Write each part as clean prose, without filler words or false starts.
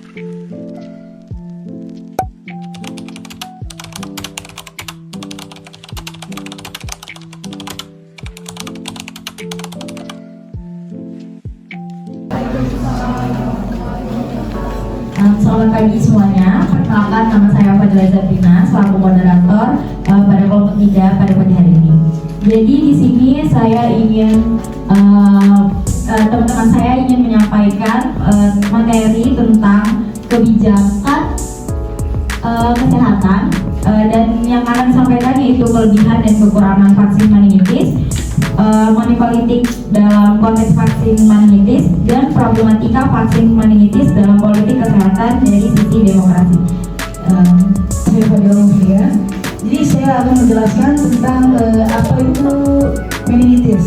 Selamat pagi semuanya. Perkenalkan, nama saya Fadila Zabrina selaku moderator pada kelompok 3 pada pagi hari ini. Jadi di sini saya ingin teman-teman saya ingin menyampaikan materi tentang kebijakan kesehatan dan yang akan disampaikan yaitu kelebihan dan kekurangan vaksin meningitis, moneypolitik dalam konteks vaksin meningitis, dan problematika vaksin meningitis dalam politik kesehatan dari sisi demokrasi. Saya Fadila Novia. Jadi saya akan menjelaskan tentang apa itu meningitis.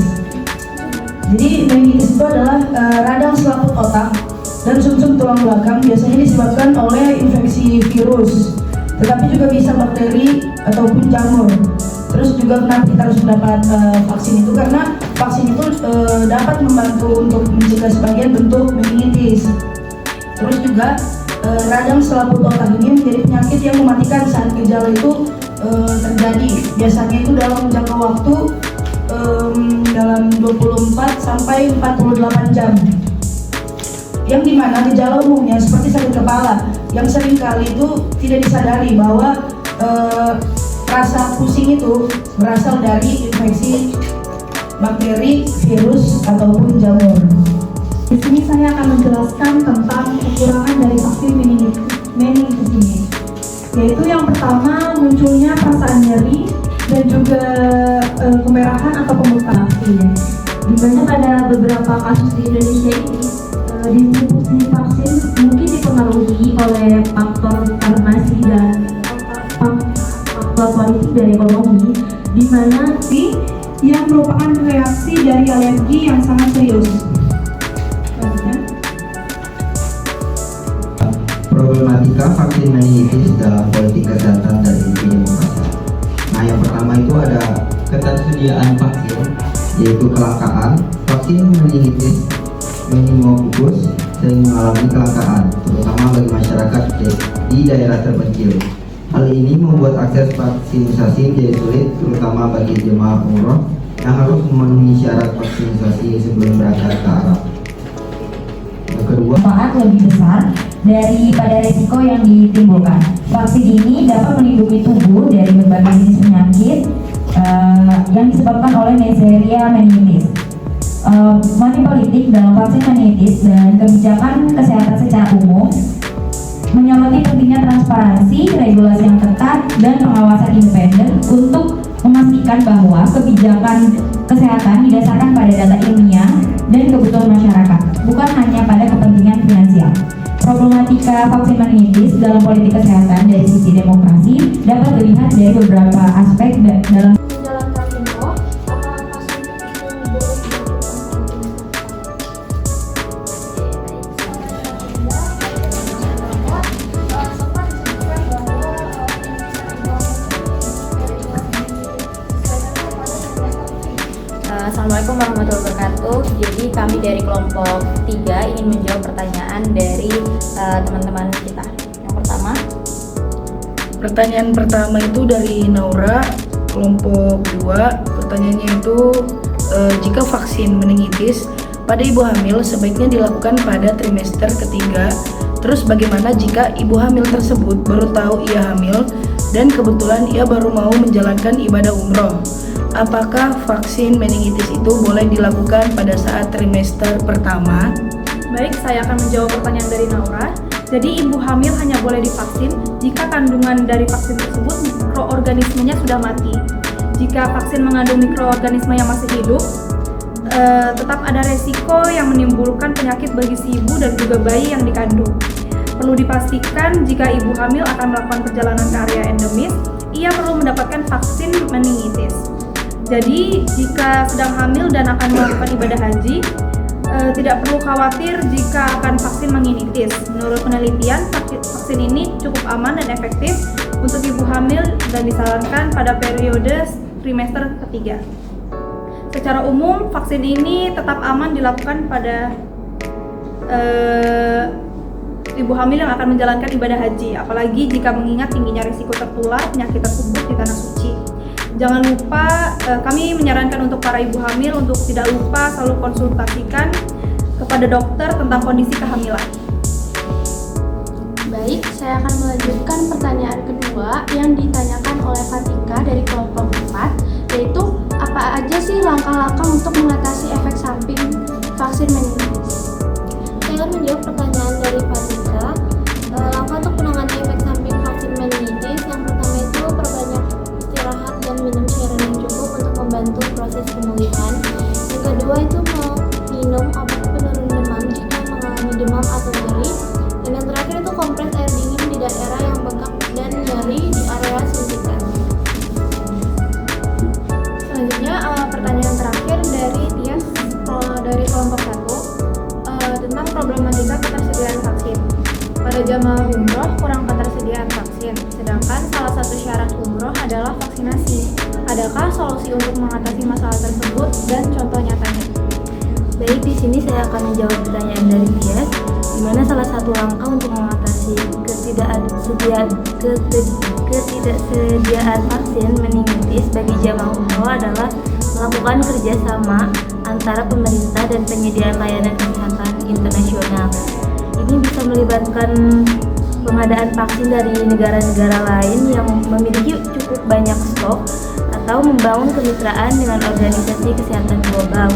Jadi meningitis itu adalah radang selaput otak dan sumsum tulang belakang, biasanya disebabkan oleh infeksi virus, tetapi juga bisa bakteri ataupun jamur. Terus juga kenapa kita harus mendapat vaksin itu, karena vaksin itu dapat membantu untuk mencegah sebagian bentuk meningitis. Terus juga radang selaput otak ini menjadi penyakit yang mematikan saat gejala itu terjadi. Biasanya itu dalam jangka waktu dalam 24 sampai 48 jam. Yang dimana gejala umumnya seperti sakit kepala yang seringkali itu tidak disadari bahwa rasa pusing itu berasal dari infeksi bakteri, virus, ataupun jamur. Di sini saya akan menjelaskan tentang kekurangan dari vaksin meningitis ini, yaitu yang pertama munculnya perasaan nyeri dan juga kemerahan atau pembukaan vaksin. Di mana pada beberapa kasus di Indonesia ini distribusi vaksin mungkin dipengaruhi oleh faktor farmasi dan faktor politik dari ekonomi, di mana yang merupakan reaksi dari alergi yang sangat serius. Problematika vaksin meningitis dalam politik kesehatan dan demokrasi. Nah, yang pertama itu ada ketersediaan vaksin, yaitu kelangkaan. Vaksin meningitis meningokokus sering mengalami kelangkaan, terutama bagi masyarakat di daerah terpencil. Hal ini membuat akses vaksinisasi menjadi sulit, terutama bagi jemaah umroh yang harus memenuhi syarat vaksinisasi sebelum berangkat ke Arab. Yang kedua, manfaat lebih besar daripada resiko yang ditimbulkan. Vaksin ini dapat melindungi tubuh dari berbagai jenis penyakit yang disebabkan oleh Neisseria meningitis. Moneypolitik dalam vaksin meningitis dan kebijakan kesehatan secara umum menyoroti pentingnya transparansi, regulasi yang ketat, dan pengawasan independen untuk memastikan bahwa kebijakan kesehatan didasarkan pada data ilmiah dan kebutuhan masyarakat, bukan hanya pada kepentingan finansial. Problematika vaksin meningitis dalam politik kesehatan dari sisi demokrasi dapat dilihat dari beberapa aspek dalam Menjalankan umroh, apakah vaksin itu boleh Assalamualaikum warahmatullahi wabarakatuh. Jadi kami dari kelompok 3 ingin menjawab pertanyaan dari teman-teman kita. Yang pertama, Pertanyaan pertama itu dari Naura, kelompok 2. Pertanyaannya itu jika vaksin meningitis pada ibu hamil sebaiknya dilakukan pada trimester ketiga. Terus bagaimana jika ibu hamil tersebut baru tahu ia hamil dan kebetulan ia baru mau menjalankan ibadah umroh? Apakah vaksin meningitis itu boleh dilakukan pada saat trimester pertama? Baik, saya akan menjawab pertanyaan dari Naura. Jadi ibu hamil hanya boleh divaksin jika kandungan dari vaksin tersebut mikroorganismenya sudah mati. Jika vaksin mengandung mikroorganisme yang masih hidup, tetap ada resiko yang menimbulkan penyakit bagi si ibu dan juga bayi yang dikandung. Perlu dipastikan jika ibu hamil akan melakukan perjalanan ke area endemis, ia perlu mendapatkan vaksin meningitis. Jadi jika sedang hamil dan akan melakukan ibadah haji, tidak perlu khawatir jika akan vaksin meningitis. Menurut penelitian, vaksin ini cukup aman dan efektif untuk ibu hamil dan disarankan pada periode trimester ketiga. Secara umum, vaksin ini tetap aman dilakukan pada ibu hamil yang akan menjalankan ibadah haji, apalagi jika mengingat tingginya risiko tertular penyakit tersebut di tanah suci. Jangan lupa, kami menyarankan untuk para ibu hamil untuk tidak lupa selalu konsultasikan kepada dokter tentang kondisi kehamilan. Baik, saya akan melanjutkan pertanyaan kedua yang ditanyakan oleh Fatika dari kelompok 4, yaitu apa aja sih langkah-langkah untuk mengatasi efek samping vaksin meningitis? Saya akan menjawab pertanyaan dari Fatika. Langkah untuk menangani efek samping vaksin meningitis, yang pertama itu perbanyak istirahat dan minum cairan yang cukup untuk membantu proses pemulihan. Yang kedua itu minum obat penurun demam jika mengalami demam atau nyeri. Dan yang terakhir itu kompres air dingin di daerah yang bengkak dan nyeri di area suntikan. Selanjutnya pertanyaan terakhir dari Tias dari kelompok 1 tentang problematika ketersediaan vaksin. Pada jamaah umroh kurang ketersediaan vaksin, sedangkan salah satu syarat umroh adalah vaksinasi. Adakah solusi untuk mengatasi masalah tersebut dan contoh nyatanya? Baik, di sini saya akan menjawab pertanyaan dari Tias, di mana salah satu langkah untuk mengatasi ketidaksediaan vaksin meningitis bagi jamaah umroh adalah melakukan kerjasama antara pemerintah dan penyediaan layanan kesehatan internasional. Ini bisa melibatkan pengadaan vaksin dari negara-negara lain yang memiliki cukup banyak stok atau membangun kemitraan dengan organisasi kesehatan global.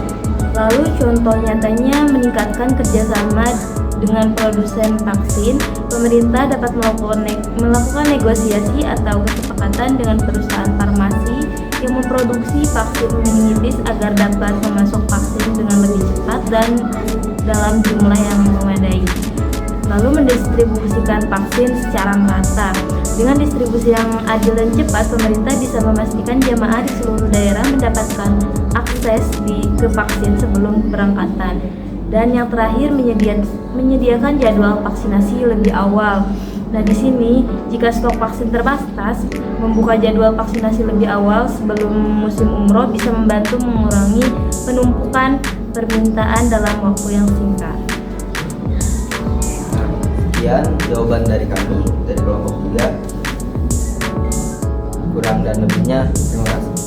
Lalu contoh nyatanya meningkatkan kerjasama dengan produsen vaksin. Pemerintah dapat melakukan negosiasi atau kesepakatan dengan perusahaan farmasi yang memproduksi vaksin meningitis agar dapat memasok vaksin dengan lebih cepat dan dalam jumlah yang memadai. Lalu mendistribusikan vaksin secara merata. Dengan distribusi yang adil dan cepat, pemerintah bisa memastikan jamaah di seluruh daerah mendapatkan akses ke vaksin sebelum keberangkatan. Dan yang terakhir, menyediakan jadwal vaksinasi lebih awal. Nah, di sini jika stok vaksin terbatas, membuka jadwal vaksinasi lebih awal sebelum musim umroh bisa membantu mengurangi penumpukan permintaan dalam waktu yang singkat. Sekian jawaban dari kami dari kelompok 3. Kurang dan lebihnya terima kasih.